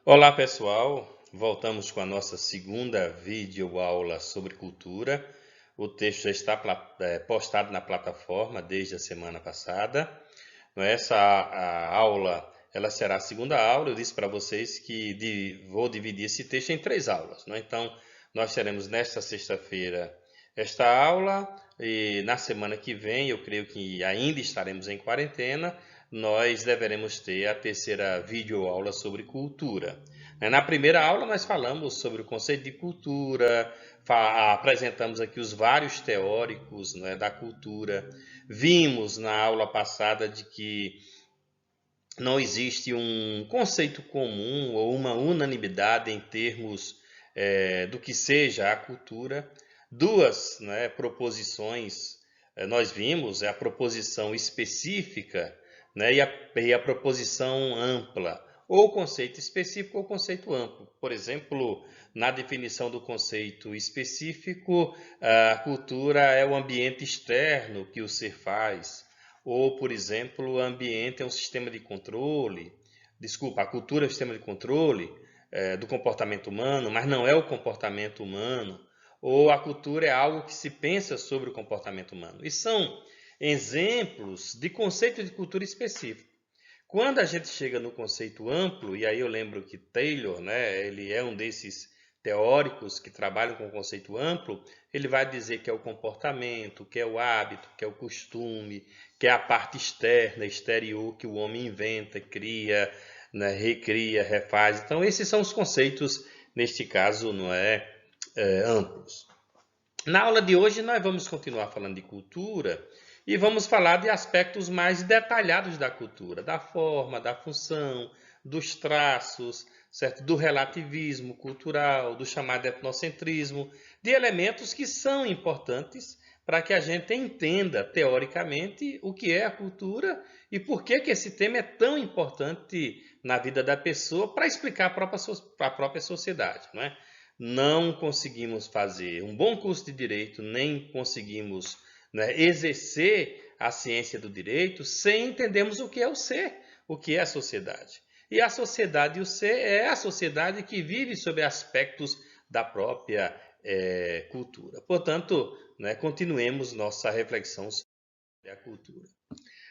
Olá pessoal, voltamos com a nossa segunda videoaula sobre cultura. O texto já está postado na plataforma desde a semana passada. Essa a aula ela será a segunda aula. Eu disse para vocês que vou dividir esse texto em três aulas. Então, nós teremos nesta sexta-feira esta aula e na semana que vem, eu creio que ainda estaremos em quarentena, nós deveremos ter a terceira videoaula sobre cultura. Na primeira aula nós falamos sobre o conceito de cultura, apresentamos aqui os vários teóricos, né, da cultura. Vimos na aula passada de que não existe um conceito comum ou uma unanimidade em termos do que seja a cultura. Duas, né, proposições nós vimos, a proposição específica, né, e a proposição ampla, ou conceito específico ou conceito amplo. Por exemplo, na definição do conceito específico, a cultura é o ambiente externo que o ser faz. Ou, por exemplo, o ambiente é um sistema de controle. Desculpa, a cultura é um sistema de controle do comportamento humano, mas não é o comportamento humano. Ou a cultura é algo que se pensa sobre o comportamento humano. E são exemplos de conceito de cultura específico. Quando a gente chega no conceito amplo, e aí eu lembro que Taylor, né, ele é um desses teóricos que trabalham com o conceito amplo, ele vai dizer que é o comportamento, que é o hábito, que é o costume, que é a parte externa, exterior, que o homem inventa, cria, né, recria, refaz. Então, esses são os conceitos, neste caso, não amplos. Na aula de hoje, nós vamos continuar falando de cultura e vamos falar de aspectos mais detalhados da cultura, da forma, da função, dos traços, certo? Do relativismo cultural, do chamado etnocentrismo, de elementos que são importantes para que a gente entenda teoricamente o que é a cultura e por que esse tema é tão importante na vida da pessoa para explicar a própria sociedade, não é? Não conseguimos fazer um bom curso de direito, nem conseguimos, né, exercer a ciência do direito sem entendermos o que é o ser, o que é a sociedade. E a sociedade e o ser é a sociedade que vive sobre aspectos da própria cultura. Portanto, né, continuemos nossa reflexão sobre a cultura.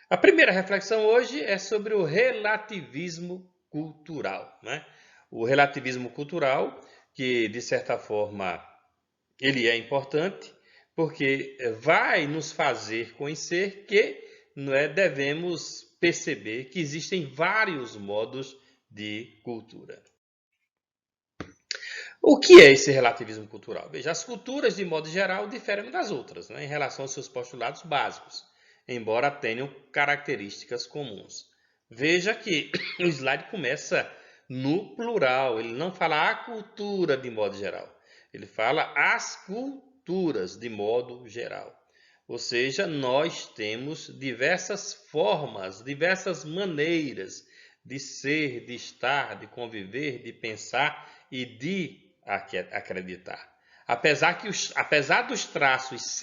A primeira reflexão hoje é sobre o relativismo cultural, né? O relativismo cultural, que de certa forma ele é importante, porque vai nos fazer conhecer que devemos perceber que existem vários modos de cultura. O que é esse relativismo cultural? Veja, as culturas, de modo geral, diferem das outras, né, em relação aos seus postulados básicos, embora tenham características comuns. Veja que o slide começa no plural, ele não fala a cultura de modo geral, ele fala as culturas de modo geral. Ou seja, nós temos diversas formas, diversas maneiras de ser, de estar, de conviver, de pensar e de acreditar. Apesar dos traços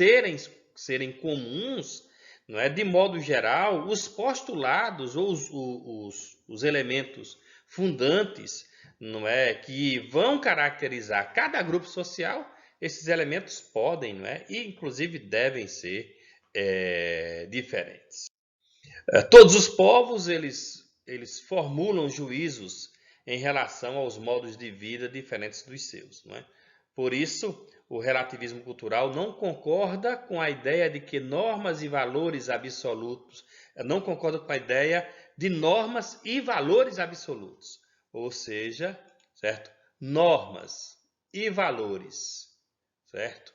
serem comuns, não é? De modo geral, os postulados ou os elementos fundantes, não é, que vão caracterizar cada grupo social, esses elementos podem, não é, e inclusive devem ser diferentes. Todos os povos eles formulam juízos em relação aos modos de vida diferentes dos seus, não é? Por isso, o relativismo cultural não concorda com a ideia de que normas e valores absolutos, não concorda com a ideia de normas e valores absolutos, ou seja, certo? Normas e valores, certo?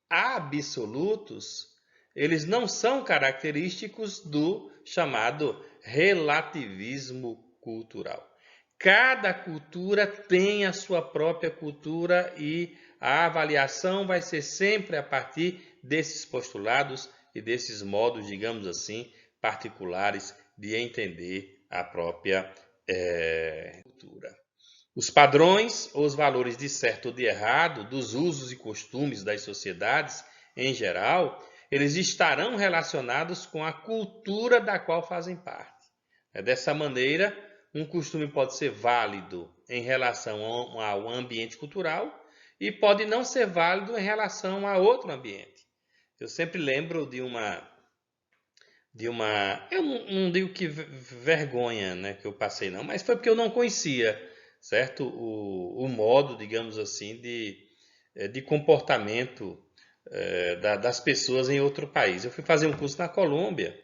Absolutos, eles não são característicos do chamado relativismo cultural. Cada cultura tem a sua própria cultura e a avaliação vai ser sempre a partir desses postulados e desses modos, digamos assim, particulares de entender a própria cultura. Os padrões ou os valores de certo ou de errado, dos usos e costumes das sociedades em geral, eles estarão relacionados com a cultura da qual fazem parte. Dessa maneira, um costume pode ser válido em relação ao ambiente cultural e pode não ser válido em relação a outro ambiente. Eu sempre lembro de uma eu não digo que vergonha, né, que eu passei não, mas foi porque eu não conhecia, certo? O modo, digamos assim, de comportamento das pessoas em outro país. Eu fui fazer um curso na Colômbia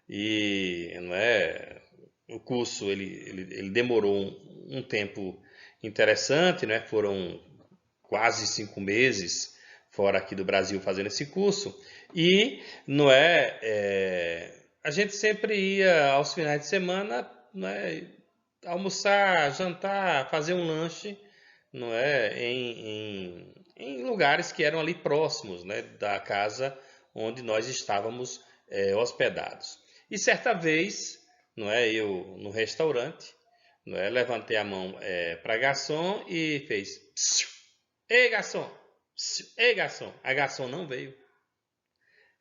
e não é, o curso ele demorou um tempo interessante, né? Foram quase 5 meses fora aqui do Brasil fazendo esse curso e não a gente sempre ia aos finais de semana, não é, almoçar, jantar, fazer um lanche, não é, em lugares que eram ali próximos, né, da casa onde nós estávamos hospedados. E certa vez, não é, eu no restaurante, não é, levantei a mão para garçom e fez: "Psiu, ei garçom, psiu, ei garçom." A garçom não veio.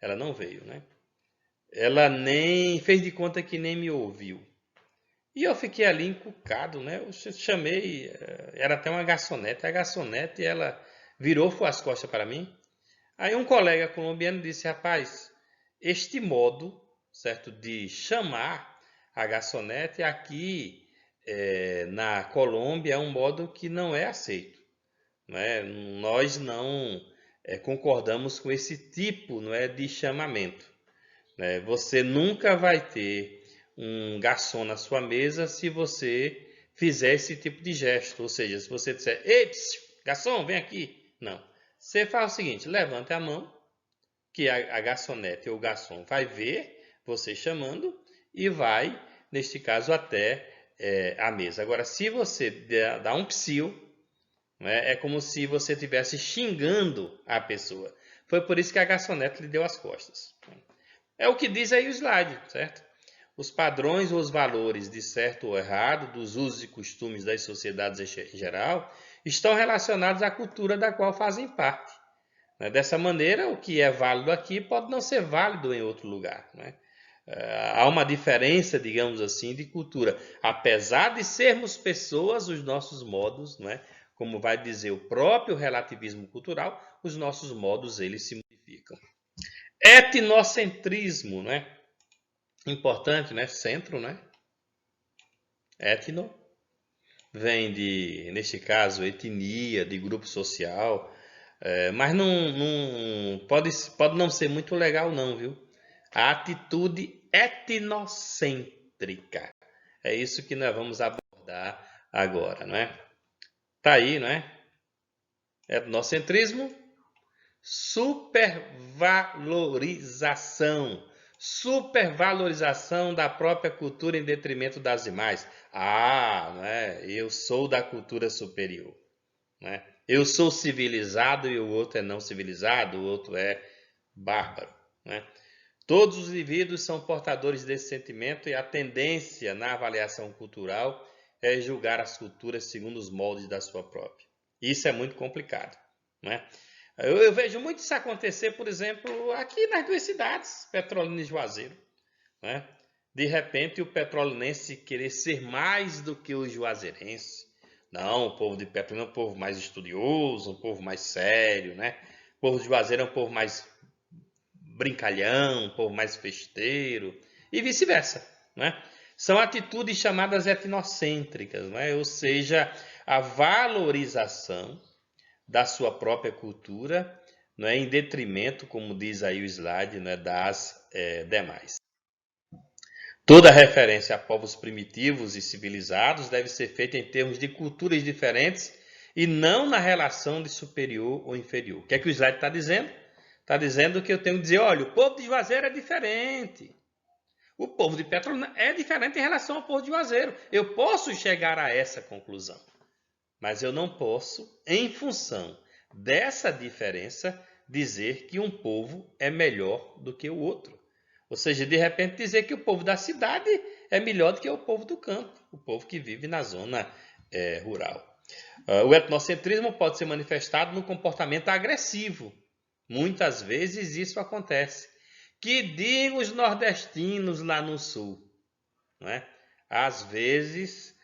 Ela não veio, né? Ela nem fez de conta que nem me ouviu. E eu fiquei ali encucado, né? Eu chamei, era até uma garçonete. A garçonete, ela virou as costas para mim. Aí um colega colombiano disse: "Rapaz, este modo, certo, de chamar a garçonete aqui na Colômbia é um modo que não é aceito, né? Nós não concordamos com esse tipo, não é, de chamamento, né? Você nunca vai ter um garçom na sua mesa se você fizer esse tipo de gesto. Ou seja, se você disser: "Ei, psiu, garçom, vem aqui." Não. Você faz o seguinte: levanta a mão, que a garçonete ou o garçom vai ver você chamando e vai, neste caso, até a mesa. Agora, se você dá um psiu, né, é como se você estivesse xingando a pessoa. Foi por isso que a garçonete lhe deu as costas. É o que diz aí o slide, certo? Os padrões ou os valores de certo ou errado, dos usos e costumes das sociedades em geral, estão relacionados à cultura da qual fazem parte. Dessa maneira, o que é válido aqui pode não ser válido em outro lugar, né? Há uma diferença, digamos assim, de cultura. Apesar de sermos pessoas, os nossos modos, não é? Como vai dizer o próprio relativismo cultural, os nossos modos eles se modificam. Etnocentrismo, né? Importante, né? Centro, né? Etno vem de, neste caso, etnia, de grupo social, mas não pode não ser muito legal não, viu? A atitude etnocêntrica. É isso que nós vamos abordar agora, não é? Tá aí, não é? Etnocentrismo, supervalorização. Supervalorização da própria cultura em detrimento das demais. Ah, não é? Eu sou da cultura superior, né? Eu sou civilizado e o outro é não civilizado, o outro é bárbaro, né? Todos os indivíduos são portadores desse sentimento e a tendência na avaliação cultural é julgar as culturas segundo os moldes da sua própria. Isso é muito complicado, né? Eu vejo muito isso acontecer, por exemplo, aqui nas duas cidades, Petrolina e Juazeiro, né? De repente, o petrolinense querer ser mais do que o juazeirense. Não, o povo de Petrolina é um povo mais estudioso, um povo mais sério, né? O povo de Juazeiro é um povo mais brincalhão, um povo mais festeiro, e vice-versa, né? São atitudes chamadas etnocêntricas, né? Ou seja, a valorização da sua própria cultura, não é, em detrimento, como diz aí o slide, não é, das demais. Toda referência a povos primitivos e civilizados deve ser feita em termos de culturas diferentes e não na relação de superior ou inferior. O que é que o slide está dizendo? Está dizendo que eu tenho que dizer: olha, o povo de Juazeiro é diferente. O povo de Petrolina é diferente em relação ao povo de Juazeiro. Eu posso chegar a essa conclusão, mas eu não posso, em função dessa diferença, dizer que um povo é melhor do que o outro. Ou seja, de repente dizer que o povo da cidade é melhor do que o povo do campo, o povo que vive na zona rural. O etnocentrismo pode ser manifestado no comportamento agressivo. Muitas vezes isso acontece. Que digam os nordestinos lá no sul, não é? Às vezes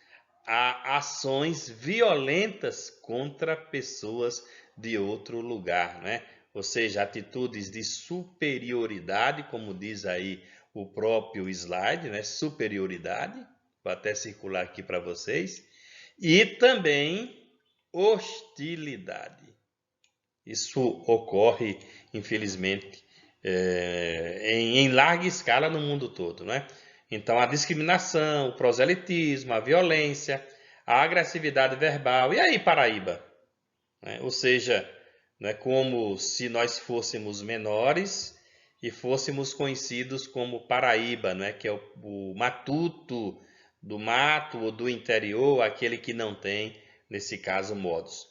a ações violentas contra pessoas de outro lugar, né? Ou seja, atitudes de superioridade, como diz aí o próprio slide, né? Superioridade, vou até circular aqui para vocês, e também hostilidade. Isso ocorre, infelizmente, em larga escala no mundo todo, né? Então, a discriminação, o proselitismo, a violência, a agressividade verbal. E aí, Paraíba? Ou seja, não é como se nós fôssemos menores e fôssemos conhecidos como Paraíba, não é? Que é o matuto do mato ou do interior, aquele que não tem, nesse caso, modos.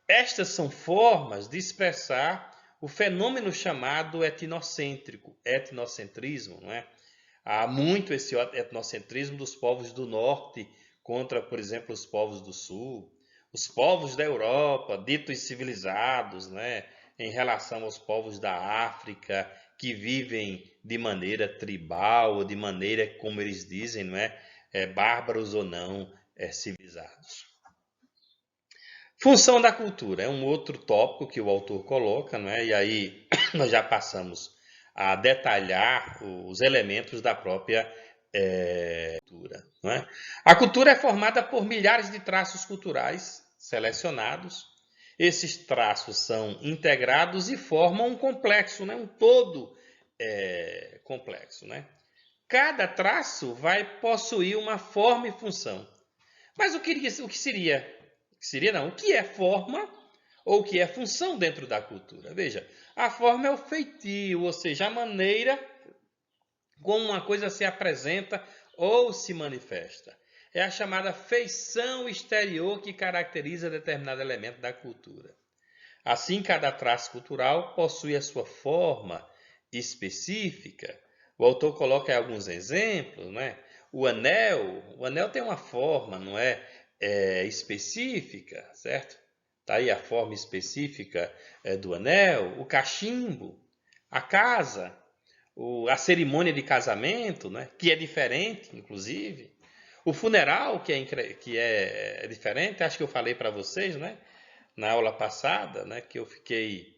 Estas são formas de expressar o fenômeno chamado etnocentrismo, não é? Há muito esse etnocentrismo dos povos do norte contra, por exemplo, os povos do sul, os povos da Europa, ditos civilizados, né, em relação aos povos da África, que vivem de maneira tribal, ou de maneira, como eles dizem, não é, bárbaros ou não, civilizados. Função da cultura é um outro tópico que o autor coloca, não é? E aí nós já passamos a detalhar os elementos da própria cultura. Não é? A cultura é formada por milhares de traços culturais selecionados. Esses traços são integrados e formam um complexo, né? Um todo complexo. Né? Cada traço vai possuir uma forma e função. Mas o que seria? O que é forma ou o que é função dentro da cultura? Veja, a forma é o feitio, ou seja, a maneira como uma coisa se apresenta ou se manifesta. É a chamada feição exterior que caracteriza determinado elemento da cultura. Assim, cada traço cultural possui a sua forma específica. O autor coloca aí alguns exemplos, né? O anel tem uma forma, não é, específica, certo? Tá aí a forma específica do anel, o cachimbo, a casa, a cerimônia de casamento, né? Que é diferente, inclusive. O funeral, que é diferente, acho que eu falei para vocês, né? Na aula passada, né? Que eu fiquei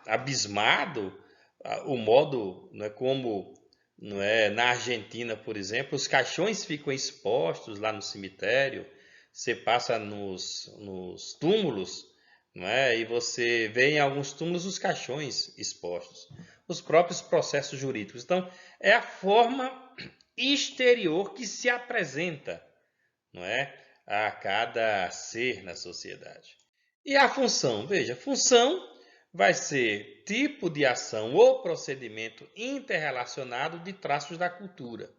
abismado o modo, né, como, não é, na Argentina, por exemplo, os caixões ficam expostos lá no cemitério. Você passa nos túmulos, não é, e você vê em alguns túmulos os caixões expostos, os próprios processos jurídicos. Então, é a forma exterior que se apresenta, não é, a cada ser na sociedade. E a função? Veja, função vai ser tipo de ação ou procedimento interrelacionado de traços da cultura.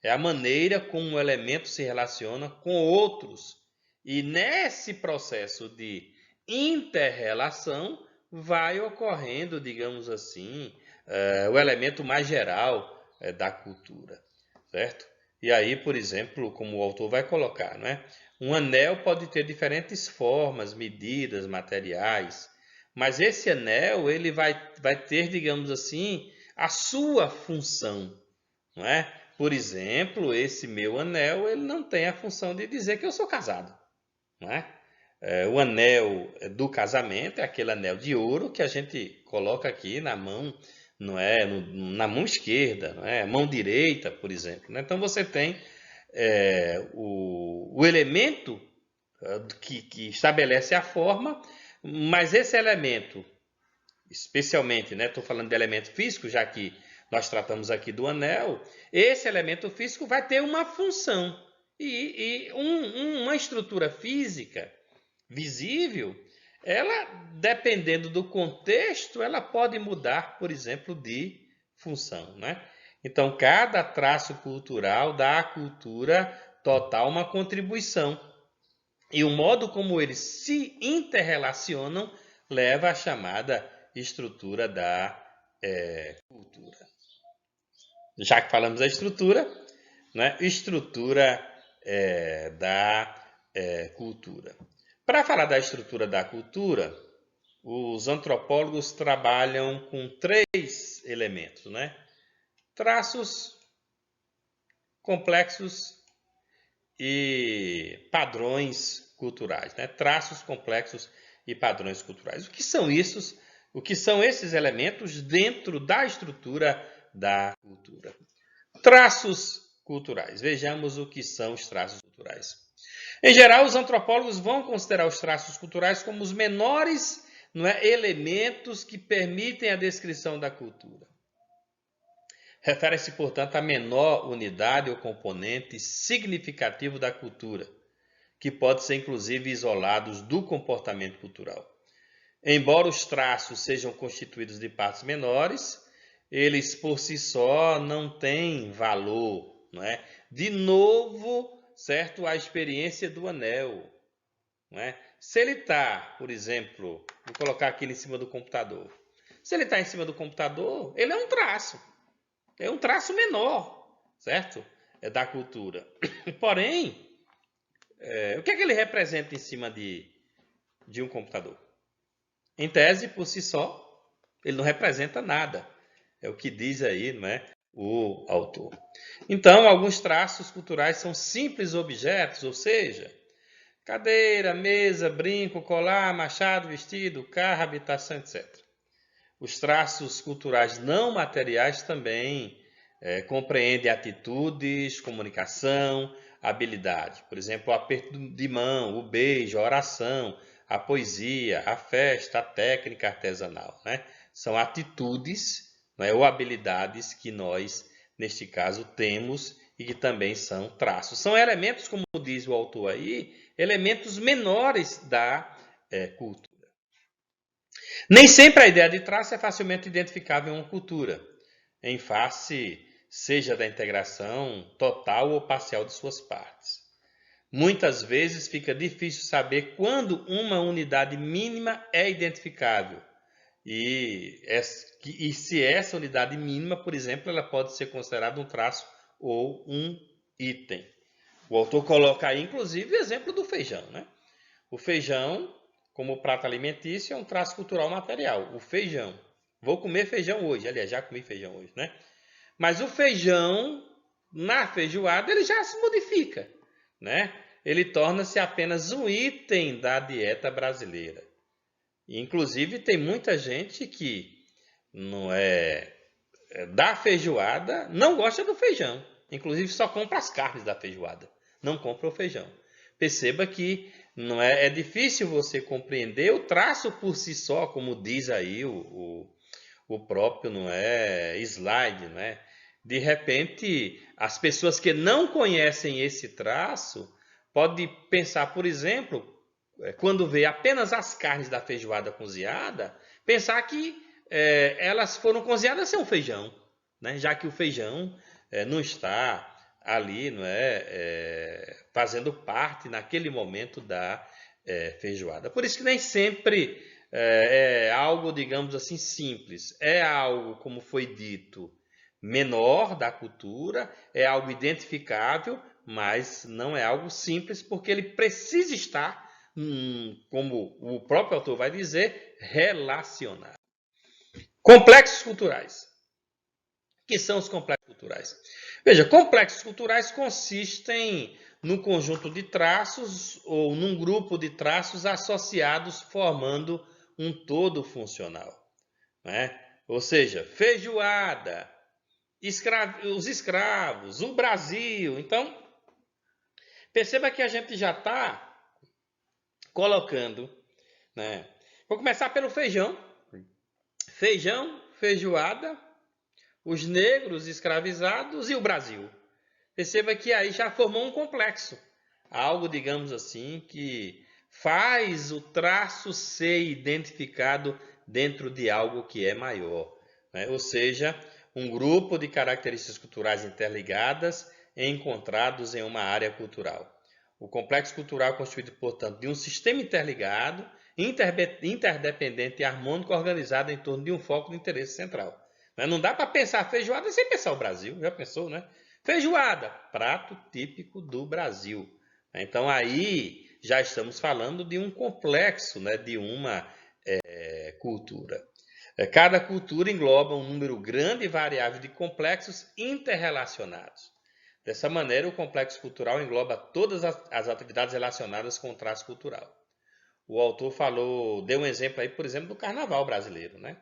É a maneira como o elemento se relaciona com outros. E nesse processo de interrelação vai ocorrendo, digamos assim, o elemento mais geral da cultura, certo? E aí, por exemplo, como o autor vai colocar, não é? Um anel pode ter diferentes formas, medidas, materiais, mas esse anel ele vai ter, digamos assim, a sua função, não é? Por exemplo, esse meu anel ele não tem a função de dizer que eu sou casado, não é? O anel do casamento é aquele anel de ouro que a gente coloca aqui na mão, não é, na mão esquerda, não é, mão direita, por exemplo. Né? Então você tem o elemento que estabelece a forma, mas esse elemento, especialmente, né, estou falando de elemento físico, já que nós tratamos aqui do anel, esse elemento físico vai ter uma função e uma estrutura física visível, ela, dependendo do contexto, ela pode mudar, por exemplo, de função, né? Então, cada traço cultural dá à cultura total uma contribuição. E o modo como eles se interrelacionam leva à chamada estrutura da cultura. Já que falamos da estrutura, né? Estrutura da cultura. Para falar da estrutura da cultura, os antropólogos trabalham com 3 elementos, né? Traços complexos e padrões culturais, né? Traços complexos e padrões culturais. O que são isso? O que são esses elementos dentro da estrutura da cultura? Traços culturais. Vejamos o que são os traços culturais. Em geral, os antropólogos vão considerar os traços culturais como os menores, não é, elementos que permitem a descrição da cultura. Refere-se, portanto, à menor unidade ou componente significativo da cultura, que pode ser inclusive isolados do comportamento cultural. Embora os traços sejam constituídos de partes menores, eles por si só não têm valor, não é? De novo, certo, a experiência do anel, não é? Se ele está, por exemplo, vou colocar aqui em cima do computador. Se ele está em cima do computador, ele é um traço. É um traço menor, certo? É da cultura. Porém, o que é que ele representa em cima de um computador? Em tese, por si só, ele não representa nada. É o que diz aí, não é, o autor. Então, alguns traços culturais são simples objetos, ou seja, cadeira, mesa, brinco, colar, machado, vestido, carro, habitação, etc. Os traços culturais não materiais também compreendem atitudes, comunicação, habilidade. Por exemplo, o aperto de mão, o beijo, a oração, a poesia, a festa, a técnica artesanal, né? São atitudes, né, ou habilidades que nós, neste caso, temos e que também são traços. São elementos, como diz o autor aí, elementos menores da cultura. Nem sempre a ideia de traço é facilmente identificável em uma cultura, em face seja da integração total ou parcial de suas partes. Muitas vezes fica difícil saber quando uma unidade mínima é identificável e se essa unidade mínima, por exemplo, ela pode ser considerada um traço ou um item. O autor coloca aí, inclusive, o exemplo do feijão, né? O feijão, como prato alimentício, é um traço cultural material. O feijão. Vou comer feijão hoje. Aliás, já comi feijão hoje, né? Mas o feijão, na feijoada, ele já se modifica, né? Ele torna-se apenas um item da dieta brasileira. Inclusive, tem muita gente que não da feijoada, não gosta do feijão. Inclusive, só compra as carnes da feijoada, não compra o feijão. Perceba que não é difícil você compreender o traço por si só, como diz aí o próprio slide, não é? De repente, as pessoas que não conhecem esse traço podem pensar, por exemplo, quando vê apenas as carnes da feijoada cozinhada, pensar que elas foram cozinhadas sem o feijão, né? Já que o feijão não está ali, não fazendo parte naquele momento da feijoada. Por isso que nem sempre é algo, digamos assim, simples. É algo, como foi dito, menor da cultura, é algo identificável, mas não é algo simples, porque ele precisa estar, como o próprio autor vai dizer, relacionado. Complexos culturais. O que são os complexos culturais? Veja, complexos culturais consistem num conjunto de traços ou num grupo de traços associados formando um todo funcional, né? Ou seja, feijoada, os escravos, o Brasil. Então, perceba que a gente já está colocando, né? Vou começar pelo feijão. Feijão, feijoada, os negros escravizados e o Brasil. Perceba que aí já formou um complexo. Algo, digamos assim, que faz o traço ser identificado dentro de algo que é maior, né? Ou seja, um grupo de características culturais interligadas encontrados em uma área cultural. O complexo cultural é constituído, portanto, de um sistema interligado, interdependente e harmônico organizado em torno de um foco de interesse central. Não dá para pensar feijoada sem pensar o Brasil, já pensou, né? Feijoada, prato típico do Brasil. Então aí já estamos falando de um complexo, né, de uma cultura. Cada cultura engloba um número grande e variável de complexos interrelacionados. Dessa maneira, o complexo cultural engloba todas as atividades relacionadas com o traço cultural. O autor deu um exemplo aí, por exemplo, do carnaval brasileiro, né?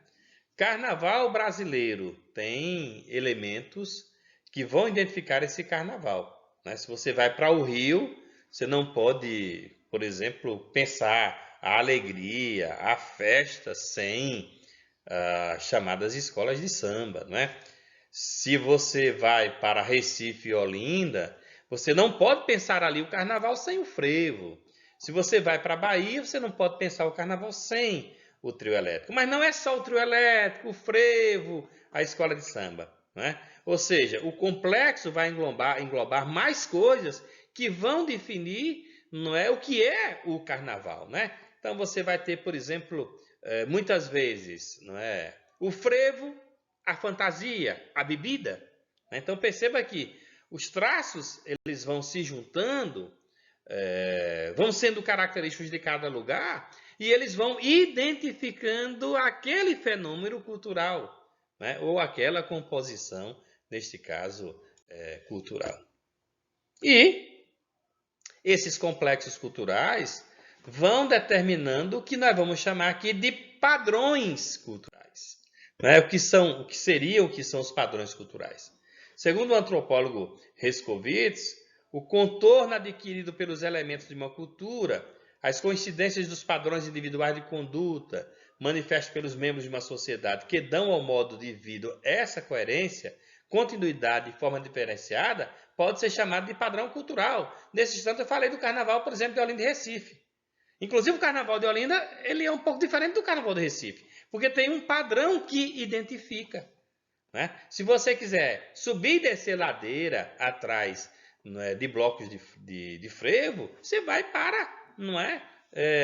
Carnaval brasileiro tem elementos que vão identificar esse carnaval, né? Se você vai para o Rio, você não pode, por exemplo, pensar a alegria, a festa sem chamadas escolas de samba, não é? Se você vai para Recife e Olinda, você não pode pensar ali o carnaval sem o frevo. Se você vai para a Bahia, você não pode pensar o carnaval sem o trio elétrico. Mas não é só o trio elétrico, o frevo, a escola de samba, não é? Ou seja, o complexo vai englobar mais coisas que vão definir, não é, o que é o carnaval, né? Então você vai ter, por exemplo, muitas vezes, não é, o frevo, a fantasia, a bebida. Então perceba que os traços eles vão se juntando, vão sendo característicos de cada lugar e eles vão identificando aquele fenômeno cultural, né? Ou aquela composição, neste caso, cultural. E esses complexos culturais vão determinando o que nós vamos chamar aqui de padrões culturais. Né? O que são os padrões culturais? Segundo o antropólogo Herskovits, o contorno adquirido pelos elementos de uma cultura, as coincidências dos padrões individuais de conduta, manifestos pelos membros de uma sociedade que dão ao modo de vida essa coerência, continuidade e forma diferenciada, pode ser chamado de padrão cultural. Nesse instante eu falei do carnaval, por exemplo, de Olinda e Recife. Inclusive o carnaval de Olinda ele é um pouco diferente do carnaval de Recife, porque tem um padrão que identifica. Né? Se você quiser subir e descer ladeira atrás, não é, de blocos de frevo, você vai para, não é,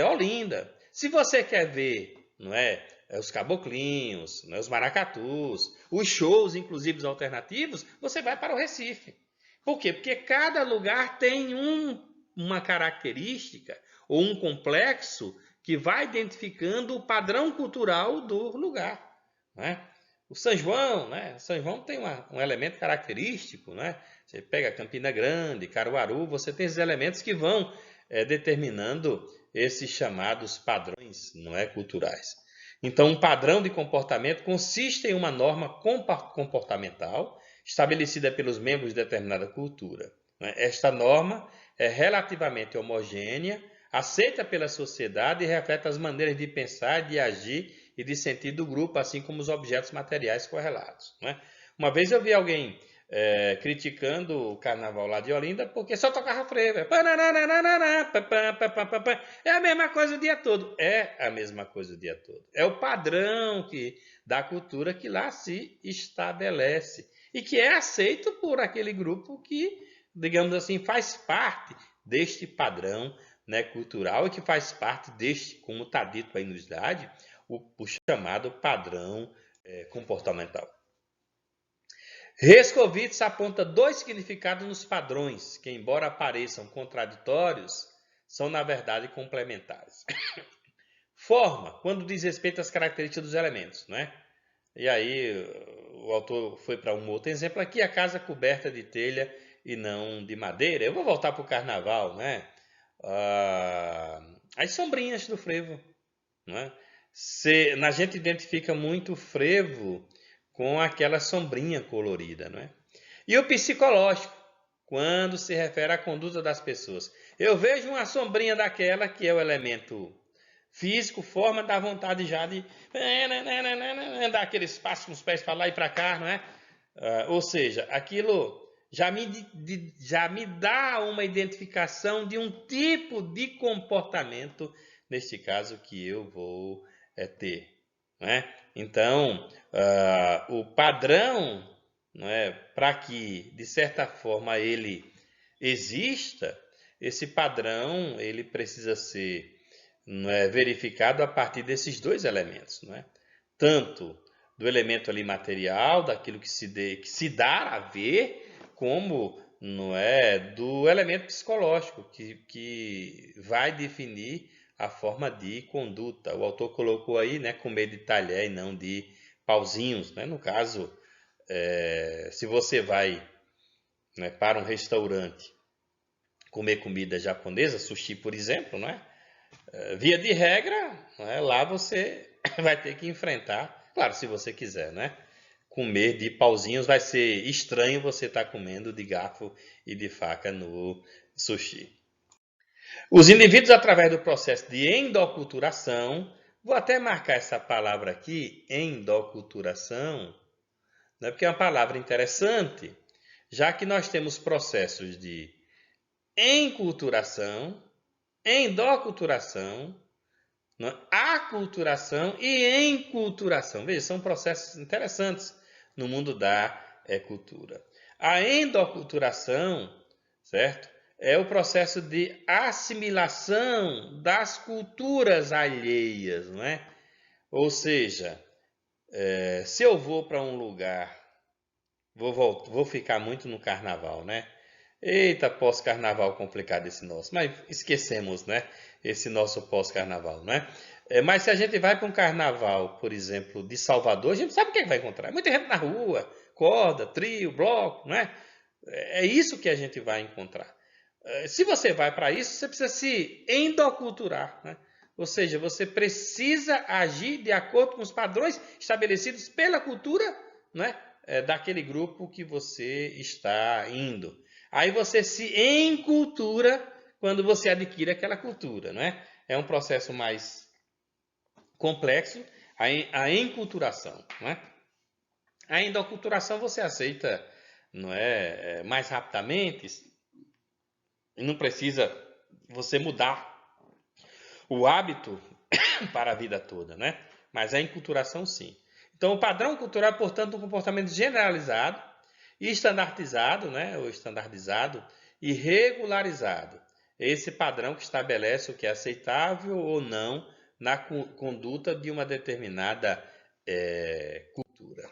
Olinda. Se você quer ver, não é, os caboclinhos, não é, os maracatus, os shows, inclusive os alternativos, você vai para o Recife. Por quê? Porque cada lugar tem uma característica ou um complexo que vai identificando o padrão cultural do lugar. Né? O São João, né? São João tem um elemento característico, né? Você pega Campina Grande, Caruaru, você tem esses elementos que vão determinando esses chamados padrões, não é, culturais. Então, um padrão de comportamento consiste em uma norma comportamental estabelecida pelos membros de determinada cultura. Né? Esta norma é relativamente homogênea, aceita pela sociedade e reflete as maneiras de pensar, de agir e de sentir do grupo, assim como os objetos materiais correlatos. Né? Uma vez eu vi alguém criticando o carnaval lá de Olinda porque só tocava frevo. É a mesma coisa o dia todo. É a mesma coisa o dia todo. É o padrão da cultura que lá se estabelece e que é aceito por aquele grupo que, digamos assim, faz parte deste padrão, né, cultural e que faz parte deste, como está dito aí no slide, o chamado padrão comportamental. Herskovits aponta dois significados nos padrões, que, embora pareçam contraditórios, são, na verdade, complementares. Forma, quando diz respeito às características dos elementos, né? E aí o autor foi para um outro exemplo aqui, a casa coberta de telha e não de madeira. Eu vou voltar para o carnaval, né? As sombrinhas do frevo, né? A gente identifica muito o frevo com aquela sombrinha colorida, não é? E o psicológico, quando se refere à conduta das pessoas. Eu vejo uma sombrinha daquela que é o elemento físico, forma, dá vontade já de dar aquele espaço com os pés para lá e para cá, não é? Ou seja, aquilo já me dá uma identificação de um tipo de comportamento, neste caso, que eu vou ter. Né? Então, o padrão, né, para que, de certa forma, ele exista, esse padrão ele precisa ser, não é, verificado a partir desses dois elementos. Não é? Tanto do elemento ali material, daquilo que se dá a ver, como não é, do elemento psicológico, que vai definir a forma de conduta. O autor colocou aí, né, comer de talher e não de pauzinhos. Né? No caso, se você vai né, para um restaurante comer comida japonesa, sushi, por exemplo, não é? Via de regra, não é? Lá você vai ter que enfrentar, claro, se você quiser, né? Comer de pauzinhos, vai ser estranho você estar comendo de garfo e de faca no sushi. Os indivíduos, através do processo de endoculturação, vou até marcar essa palavra aqui, endoculturação, né, porque é uma palavra interessante, já que nós temos processos de enculturação, endoculturação, aculturação e enculturação. Veja, são processos interessantes no mundo da cultura. A endoculturação, certo? É o processo de assimilação das culturas alheias, não é? Ou seja, se eu vou para um lugar, vou ficar muito no carnaval, né? Eita, pós-carnaval complicado esse nosso. Mas esquecemos, né? Esse nosso pós-carnaval, né? Mas se a gente vai para um carnaval, por exemplo, de Salvador, a gente sabe o que vai encontrar. Muita gente na rua, corda, trio, bloco, né? É isso que a gente vai encontrar. Se você vai para isso, você precisa se endoculturar, né? Ou seja, você precisa agir de acordo com os padrões estabelecidos pela cultura, né? Daquele grupo que você está indo. Aí você se encultura quando você adquire aquela cultura, né? É um processo mais complexo, a enculturação, né? A endoculturação você aceita, não é, mais rapidamente e não precisa você mudar o hábito para a vida toda, né? Mas a enculturação sim. Então o padrão cultural é, portanto, um comportamento generalizado e estandardizado, né? Ou estandardizado e regularizado. Esse padrão que estabelece o que é aceitável ou não na conduta de uma determinada cultura.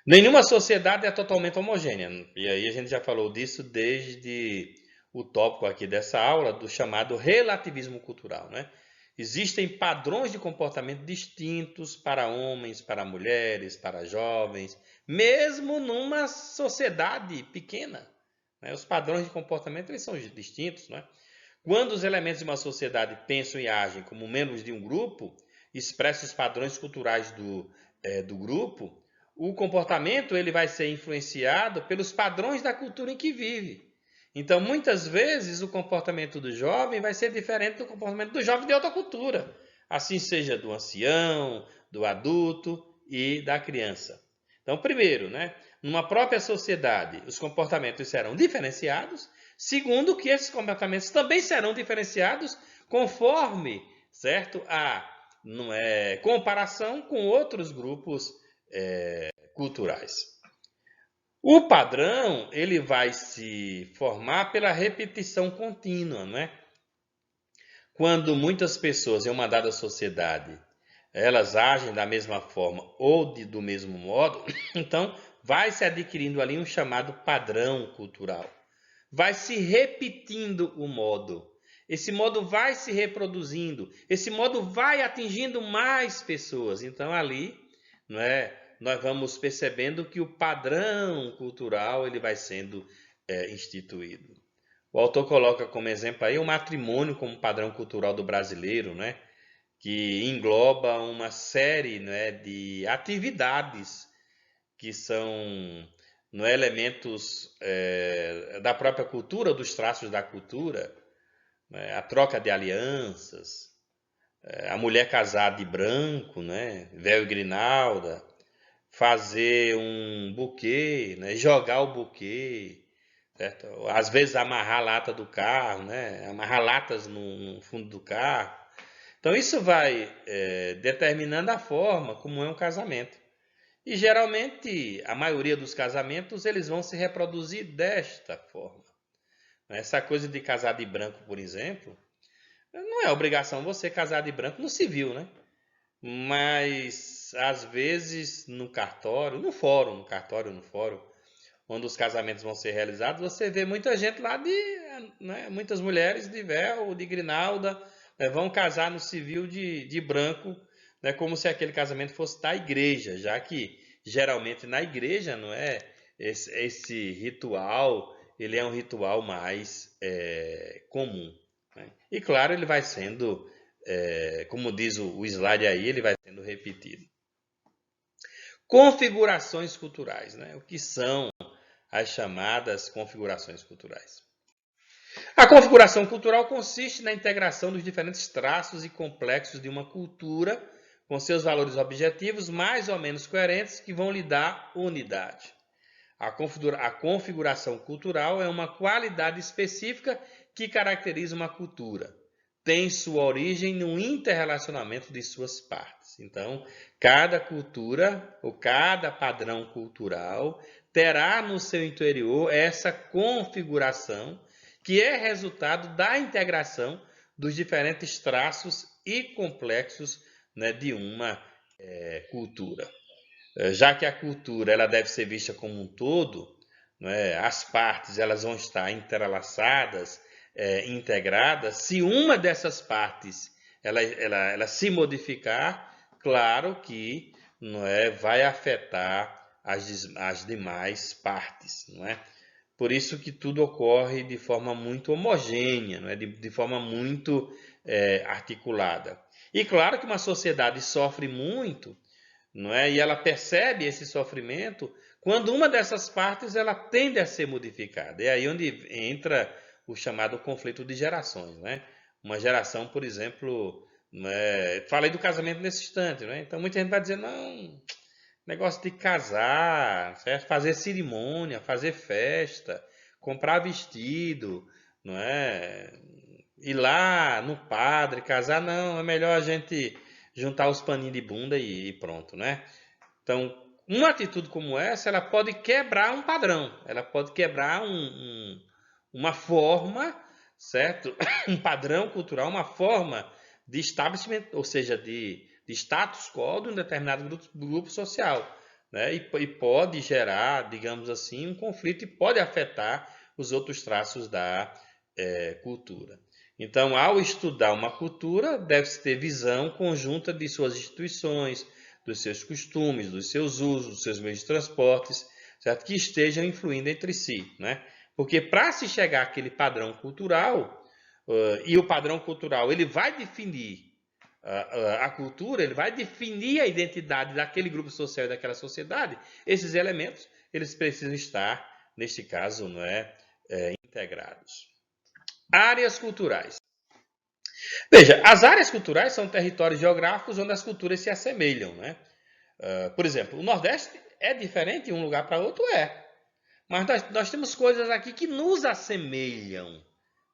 Nenhuma sociedade é totalmente homogênea. E aí a gente já falou disso desde o tópico aqui dessa aula, do chamado relativismo cultural, né? Existem padrões de comportamento distintos para homens, para mulheres, para jovens, mesmo numa sociedade pequena, né? Os padrões de comportamento eles são distintos, né? Quando os elementos de uma sociedade pensam e agem como membros de um grupo, expressam os padrões culturais do grupo, o comportamento ele vai ser influenciado pelos padrões da cultura em que vive. Então, muitas vezes, o comportamento do jovem vai ser diferente do comportamento do jovem de outra cultura. Assim seja do ancião, do adulto e da criança. Então, primeiro, né, numa própria sociedade, os comportamentos serão diferenciados. Segundo, que esses comportamentos também serão diferenciados conforme, certo, a comparação com outros grupos culturais. O padrão ele vai se formar pela repetição contínua, né? Quando muitas pessoas em uma dada sociedade elas agem da mesma forma ou do mesmo modo, então vai se adquirindo ali um chamado padrão cultural. Vai se repetindo o modo. Esse modo vai se reproduzindo. Esse modo vai atingindo mais pessoas. Então ali, não é? Nós vamos percebendo que o padrão cultural ele vai sendo instituído. O autor coloca como exemplo aí o matrimônio como padrão cultural do brasileiro, né? Que engloba uma série, né, de atividades que são elementos da própria cultura, dos traços da cultura, né? A troca de alianças, a mulher casada de branco, né? Véu e grinalda, fazer um buquê, né? Jogar o buquê, certo? Às vezes amarrar a lata do carro, né? Amarrar latas no fundo do carro. Então isso vai determinando a forma como é um casamento. E geralmente a maioria dos casamentos eles vão se reproduzir desta forma. Essa coisa de casar de branco, por exemplo, não é obrigação você casar de branco no civil, né? Mas às vezes no cartório, no fórum, onde os casamentos vão ser realizados, você vê muita gente lá muitas mulheres de véu, de grinalda, vão casar no civil de branco, né, como se aquele casamento fosse da igreja, já que geralmente na igreja não é esse ritual, ele é um ritual mais comum, né? E claro, ele vai sendo, como diz o slide aí, ele vai sendo repetido. Configurações culturais, né? O que são as chamadas configurações culturais? A configuração cultural consiste na integração dos diferentes traços e complexos de uma cultura com seus valores objetivos mais ou menos coerentes que vão lhe dar unidade. A configuração cultural é uma qualidade específica que caracteriza uma cultura. Tem sua origem no interrelacionamento de suas partes. Então, cada cultura ou cada padrão cultural terá no seu interior essa configuração que é resultado da integração dos diferentes traços e complexos, né, de uma cultura. Já que a cultura ela deve ser vista como um todo, né, as partes elas vão estar entrelaçadas, integradas. Se uma dessas partes ela se modificar, claro que não vai afetar as demais partes, não é? Por isso que tudo ocorre de forma muito homogênea, não é? De forma muito articulada. E claro que uma sociedade sofre muito, não é? E ela percebe esse sofrimento quando uma dessas partes ela tende a ser modificada. É aí onde entra o chamado conflito de gerações, né? Uma geração, por exemplo, né? Falei do casamento nesse instante, né? Então muita gente vai dizer, não, negócio de casar, certo? Fazer cerimônia, fazer festa, comprar vestido, não é? Ir lá no padre, casar, não, é melhor a gente juntar os paninhos de bunda e pronto, né? Então, uma atitude como essa, ela pode quebrar um padrão, ela pode quebrar uma forma, certo? Um padrão cultural, uma forma de establishment, ou seja, de status quo de um determinado grupo social, né? E pode gerar, digamos assim, um conflito e pode afetar os outros traços da cultura. Então, ao estudar uma cultura, deve-se ter visão conjunta de suas instituições, dos seus costumes, dos seus usos, dos seus meios de transportes, certo? Que estejam influindo entre si, né? Porque para se chegar àquele padrão cultural, e o padrão cultural ele vai definir a cultura, ele vai definir a identidade daquele grupo social e daquela sociedade, esses elementos eles precisam estar, neste caso, não é, integrados. Áreas culturais. Veja, as áreas culturais são territórios geográficos onde as culturas se assemelham, né? Por exemplo, o Nordeste é diferente de um lugar para outro, mas nós temos coisas aqui que nos assemelham,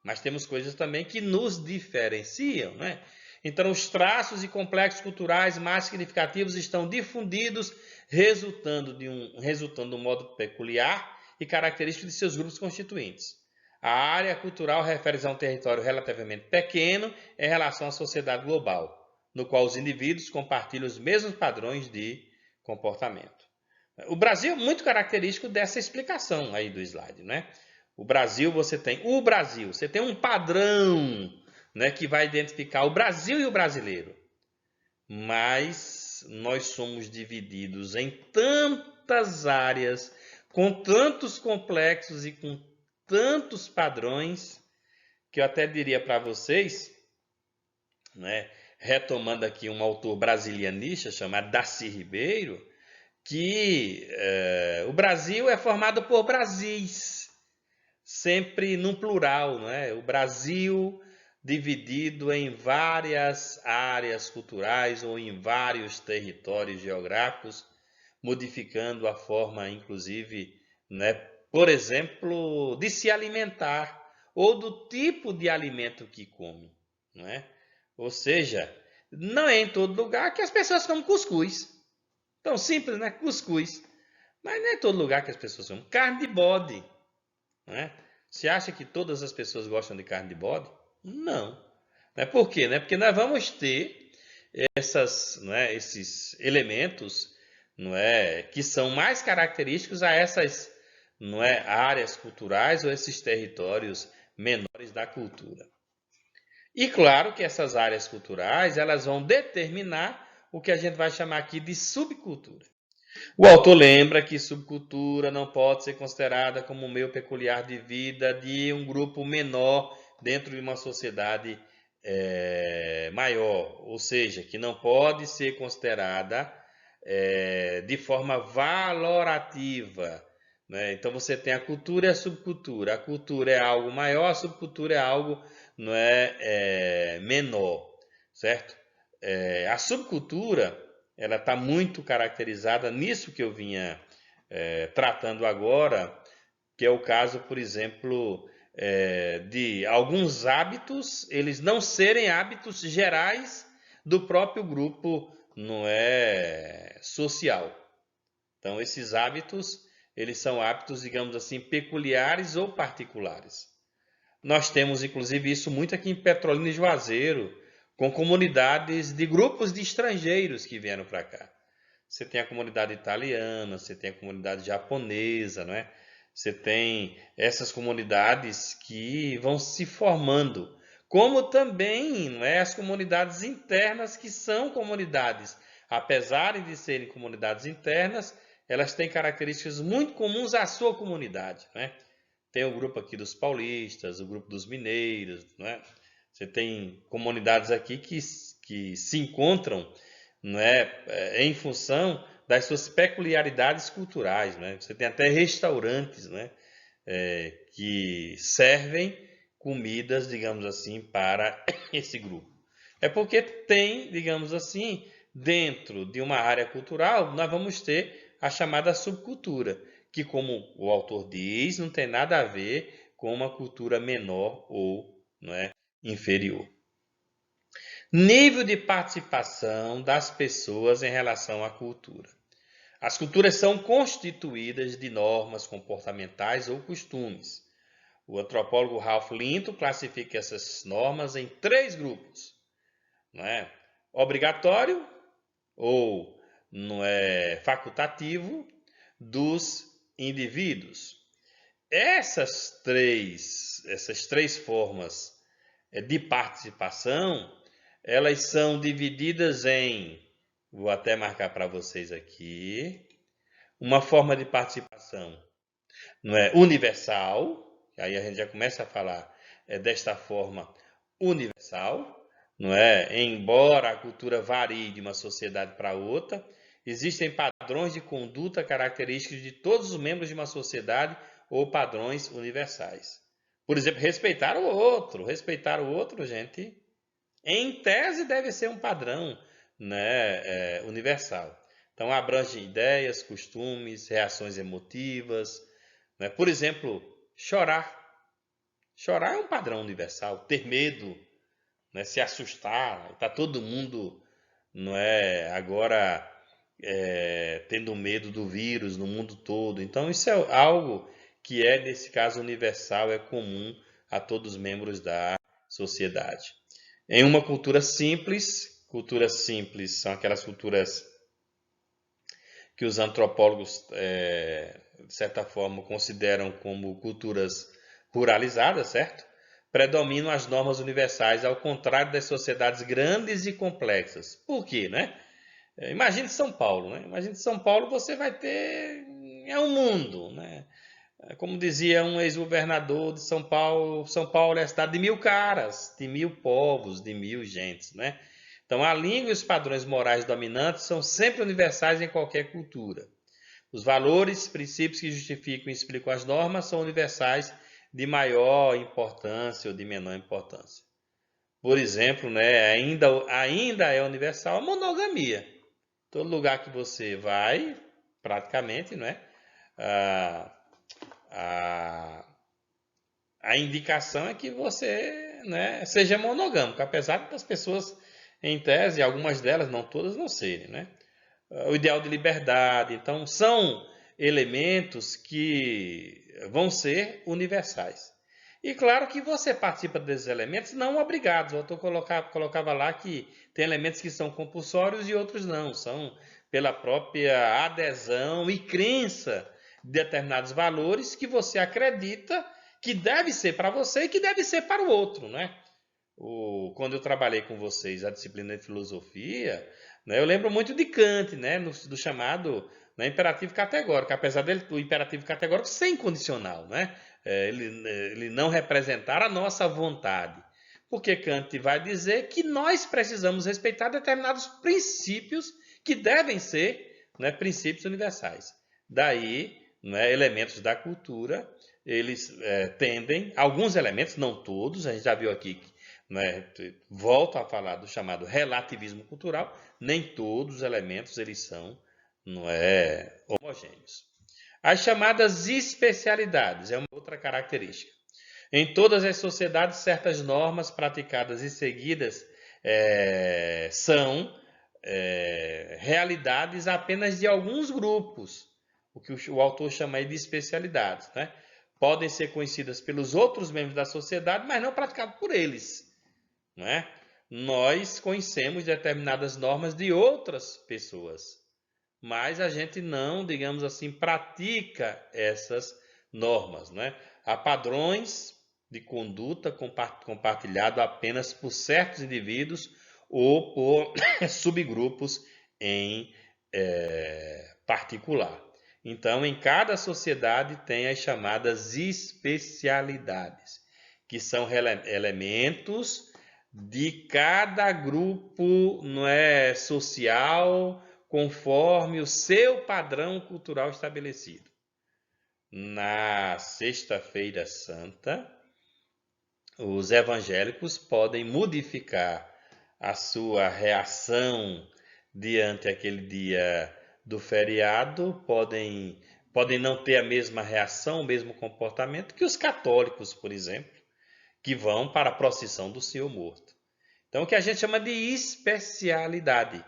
mas temos coisas também que nos diferenciam, né? Então, os traços e complexos culturais mais significativos estão difundidos, resultando de um modo peculiar e característico de seus grupos constituintes. A área cultural refere-se a um território relativamente pequeno em relação à sociedade global, no qual os indivíduos compartilham os mesmos padrões de comportamento. O Brasil é muito característico dessa explicação aí do slide, né? Você tem um padrão, né, que vai identificar o Brasil e o brasileiro. Mas nós somos divididos em tantas áreas, com tantos complexos e com tantos padrões, que eu até diria para vocês, né, retomando aqui um autor brasilianista chamado Darcy Ribeiro, que o Brasil é formado por Brasis, sempre num plural, não é? O Brasil dividido em várias áreas culturais ou em vários territórios geográficos, modificando a forma, inclusive, né, por exemplo, de se alimentar ou do tipo de alimento que come, não é? Ou seja, não é em todo lugar que as pessoas comem cuscuz. Tão simples, né? Cuscuz. Mas não é em todo lugar que as pessoas comem carne de bode, não é? Você acha que todas as pessoas gostam de carne de bode? Não. Por quê? Porque nós vamos ter esses elementos, que são mais característicos a essas, áreas culturais ou esses territórios menores da cultura. E claro que essas áreas culturais elas vão determinar o que a gente vai chamar aqui de subcultura. O autor lembra que subcultura não pode ser considerada como um meio peculiar de vida de um grupo menor dentro de uma sociedade maior, ou seja, que não pode ser considerada de forma valorativa, né? Então você tem a cultura e a subcultura. A cultura é algo maior, a subcultura é algo não menor, certo? A subcultura ela está muito caracterizada nisso que eu vinha tratando agora, que é o caso, por exemplo, de alguns hábitos, eles não serem hábitos gerais do próprio grupo não é social. Então, esses hábitos, eles são hábitos, digamos assim, peculiares ou particulares. Nós temos, inclusive, isso muito aqui em Petrolina e Juazeiro, com comunidades de grupos de estrangeiros que vieram para cá. Você tem a comunidade italiana, você tem a comunidade japonesa, não é? Você tem essas comunidades que vão se formando, como também não é, as comunidades internas, que são comunidades, apesar de serem comunidades internas, elas têm características muito comuns à sua comunidade, não é? Tem o grupo aqui dos paulistas, o grupo dos mineiros, não é? Você tem comunidades aqui que se encontram não é, em função das suas peculiaridades culturais, né? Você tem até restaurantes, né, que servem comidas, digamos assim, para esse grupo. É porque tem, digamos assim, dentro de uma área cultural, nós vamos ter a chamada subcultura, que, como o autor diz, não tem nada a ver com uma cultura menor ou não é, inferior. Nível de participação das pessoas em relação à cultura. As culturas são constituídas de normas comportamentais ou costumes. O antropólogo Ralph Linton classifica essas normas em 3 grupos, não é? Obrigatório ou não é facultativo dos indivíduos. Essas três formas de participação, elas são divididas em, vou até marcar para vocês aqui, uma forma de participação não é universal, aí a gente já começa a falar desta forma universal, não é? Embora a cultura varie de uma sociedade para outra, existem padrões de conduta característicos de todos os membros de uma sociedade ou padrões universais. Por exemplo, respeitar o outro. Respeitar o outro, gente, em tese deve ser um padrão, né, universal. Então abrange ideias, costumes, reações emotivas, né? Por exemplo, chorar. Chorar é um padrão universal. Ter medo, né, se assustar, está todo mundo, não é, agora tendo medo do vírus no mundo todo. Então isso é algo que é, nesse caso, universal, é comum a todos os membros da sociedade. Em uma culturas simples são aquelas culturas que os antropólogos, de certa forma, consideram como culturas ruralizadas, certo? Predominam as normas universais, ao contrário das sociedades grandes e complexas. Por quê, né? Imagine São Paulo, né? Imagine São Paulo, você vai ter um mundo, né? Como dizia um ex-governador de São Paulo é a cidade de 1000 caras, de 1000 povos, de 1000 gentes, né? Então, a língua e os padrões morais dominantes são sempre universais em qualquer cultura. Os valores, princípios que justificam e explicam as normas são universais de maior importância ou de menor importância. Por exemplo, né, ainda é universal a monogamia. Todo lugar que você vai, praticamente, não é? A indicação é que você, né, seja monogâmico, apesar das pessoas, em tese, algumas delas, não todas, não serem, né? O ideal de liberdade. Então, são elementos que vão ser universais. E claro que você participa desses elementos não obrigados. O autor colocava lá que tem elementos que são compulsórios e outros não. São pela própria adesão e crença de determinados valores que você acredita que deve ser para você e que deve ser para o outro, né? Quando eu trabalhei com vocês a disciplina de filosofia, né, eu lembro muito de Kant, né, do chamado né? Imperativo categórico, apesar dele do imperativo categórico ser incondicional, né? Ele não representar a nossa vontade. Porque Kant vai dizer que nós precisamos respeitar determinados princípios que devem ser, né, princípios universais. Daí, né, elementos da cultura, eles tendem, alguns elementos, não todos, a gente já viu aqui, né, volto a falar do chamado relativismo cultural, nem todos os elementos eles são, não é, homogêneos. As chamadas especialidades é uma outra característica. Em todas as sociedades, certas normas praticadas e seguidas são realidades apenas de alguns grupos, o que o autor chama aí de especialidades, né? Podem ser conhecidas pelos outros membros da sociedade, mas não praticadas por eles, né? Nós conhecemos determinadas normas de outras pessoas, mas a gente não, digamos assim, pratica essas normas, né? Há padrões de conduta compartilhado apenas por certos indivíduos ou por subgrupos em particular. Então, em cada sociedade tem as chamadas especialidades, que são elementos de cada grupo, não é, social, conforme o seu padrão cultural estabelecido. Na Sexta-feira Santa, os evangélicos podem modificar a sua reação diante aquele dia do feriado, podem não ter a mesma reação, o mesmo comportamento que os católicos, por exemplo, que vão para a procissão do Senhor morto. Então, o que a gente chama de especialidade.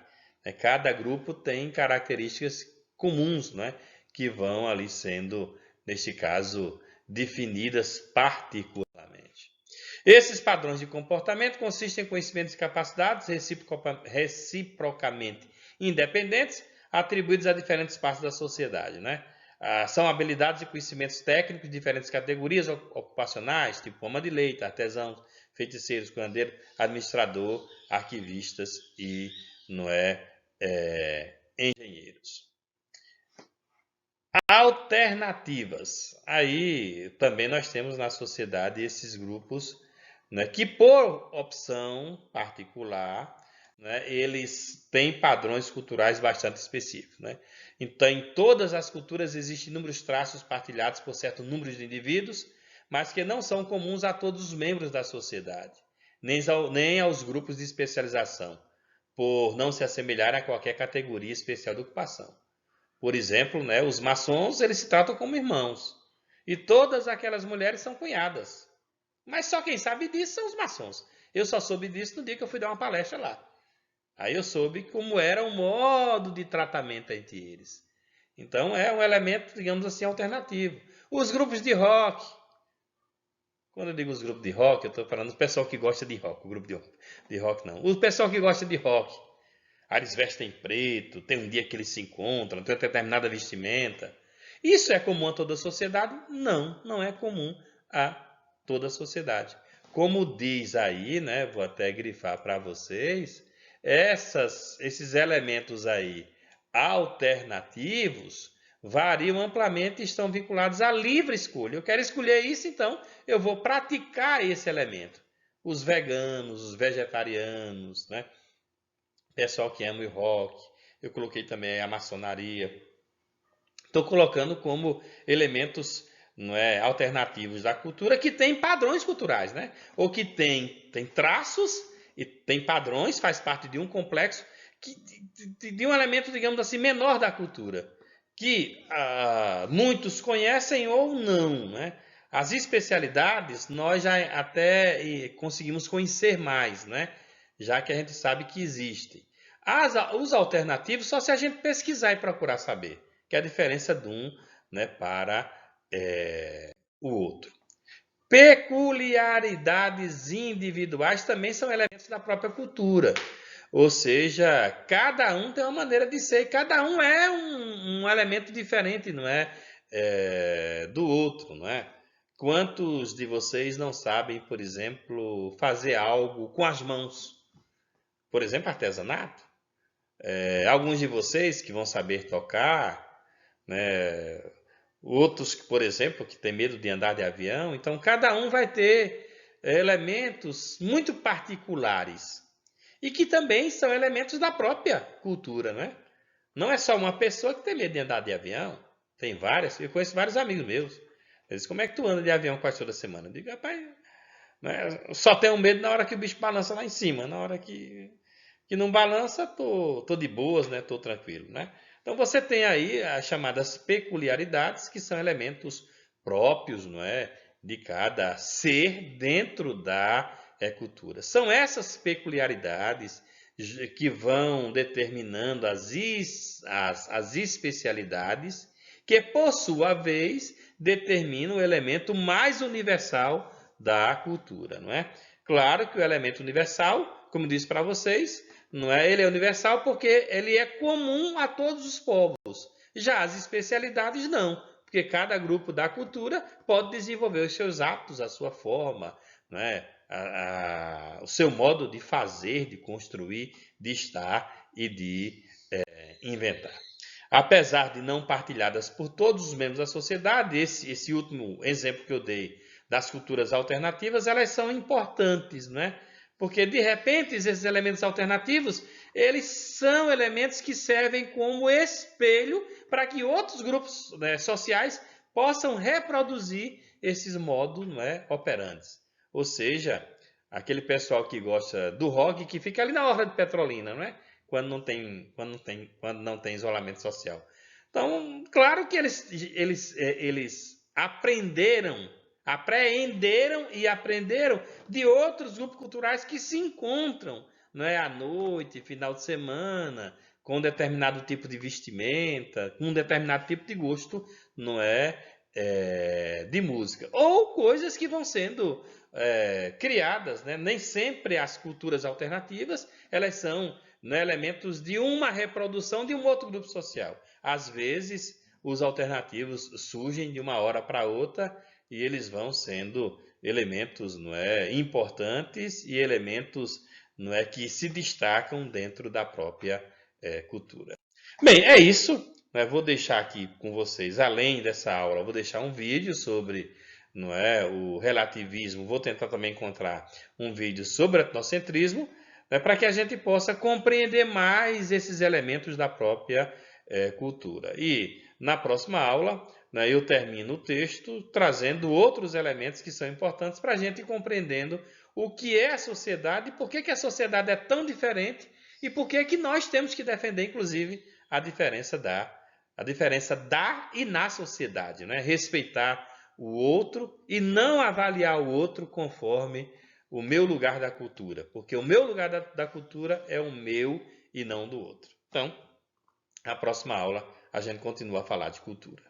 Cada grupo tem características comuns, né, que vão ali sendo, neste caso, definidas particularmente. Esses padrões de comportamento consistem em conhecimentos e capacidades reciprocamente independentes, atribuídos a diferentes partes da sociedade, né? São habilidades e conhecimentos técnicos de diferentes categorias ocupacionais, tipo pomba de leite, artesãos, feiticeiros, curandeiro, administrador, arquivistas e engenheiros. Alternativas. Aí também nós temos na sociedade esses grupos, né, que por opção particular, né, eles têm padrões culturais bastante específicos, né? Então, em todas as culturas existem inúmeros traços partilhados por certo número de indivíduos, mas que não são comuns a todos os membros da sociedade, nem aos grupos de especialização, por não se assemelharem a qualquer categoria especial de ocupação. Por exemplo, né, os maçons eles se tratam como irmãos, e todas aquelas mulheres são cunhadas. Mas só quem sabe disso são os maçons. Eu só soube disso no dia que eu fui dar uma palestra lá. Aí eu soube como era o modo de tratamento entre eles. Então é um elemento, digamos assim, alternativo. Os grupos de rock. Quando eu digo os grupos de rock, eu estou falando do pessoal que gosta de rock. O grupo de rock não. O pessoal que gosta de rock. Eles vestem preto, tem um dia que eles se encontram, tem determinada vestimenta. Isso é comum a toda a sociedade? Não, não é comum a toda a sociedade. Como diz aí, né, vou até grifar para vocês, esses elementos aí alternativos variam amplamente e estão vinculados à livre escolha. Eu quero escolher isso, então eu vou praticar esse elemento. Os veganos, os vegetarianos, né? Pessoal que ama o rock, eu coloquei também a maçonaria. Estou colocando como elementos, não é, alternativos da cultura que tem padrões culturais, né? Ou que tem traços e tem padrões, faz parte de um complexo de um elemento, digamos assim, menor da cultura, que muitos conhecem ou não, né? As especialidades nós já até conseguimos conhecer mais, né? Já que a gente sabe que existem. Os alternativos só se a gente pesquisar e procurar saber, que é a diferença de um, né, para o outro. Peculiaridades individuais também são elementos da própria cultura. Ou seja, cada um tem uma maneira de ser, cada um é um elemento diferente, não é, do outro, não é? Quantos de vocês não sabem, por exemplo, fazer algo com as mãos? Por exemplo, artesanato. Alguns de vocês que vão saber tocar né? Outros, por exemplo, que tem medo de andar de avião. Então, cada um vai ter elementos muito particulares e que também são elementos da própria cultura, não é? Não é só uma pessoa que tem medo de andar de avião. Tem várias. Eu conheço vários amigos meus. Eles dizem, como é que tu anda de avião quase toda semana? Eu digo, rapaz, né, só tenho medo na hora que o bicho balança lá em cima. Na hora que não balança, tô de boas, né? Tô tranquilo, né? Então você tem aí as chamadas peculiaridades, que são elementos próprios, não é, de cada ser dentro da cultura. São essas peculiaridades que vão determinando as especialidades, que por sua vez determinam o elemento mais universal da cultura, não é? Claro que o elemento universal, como disse para vocês, não é? Ele é universal porque ele é comum a todos os povos. Já as especialidades não, porque cada grupo da cultura pode desenvolver os seus hábitos, a sua forma, não é? O seu modo de fazer, de construir, de estar e de inventar. Apesar de não partilhadas por todos os membros da sociedade, esse último exemplo que eu dei das culturas alternativas, elas são importantes, não é? Porque, de repente, esses elementos alternativos, eles são elementos que servem como espelho para que outros grupos, né, sociais possam reproduzir esses modos, não é, operantes. Ou seja, aquele pessoal que gosta do rock, que fica ali na orla de Petrolina, não é? Quando não tem isolamento social. Então, claro que eles apreenderam e aprenderam de outros grupos culturais que se encontram, não é, à noite, final de semana, com um determinado tipo de vestimenta, com um determinado tipo de gosto, não é, de música. Ou coisas que vão sendo criadas, né? Nem sempre as culturas alternativas, elas são, né, elementos de uma reprodução de um outro grupo social. Às vezes, os alternativos surgem de uma hora para outra e eles vão sendo elementos, não é, importantes e elementos, não é, que se destacam dentro da própria cultura. Bem, é isso. Né? Vou deixar aqui com vocês, além dessa aula, vou deixar um vídeo sobre, não é, o relativismo. Vou tentar também encontrar um vídeo sobre etnocentrismo, né, para que a gente possa compreender mais esses elementos da própria cultura. E na próxima aula, né, eu termino o texto trazendo outros elementos que são importantes para a gente ir compreendendo o que é a sociedade, por que a sociedade é tão diferente e por que nós temos que defender, inclusive, a diferença da e na sociedade, né? Respeitar o outro e não avaliar o outro conforme o meu lugar da cultura, porque o meu lugar da cultura é o meu e não do outro. Então, na próxima aula, a gente continua a falar de cultura.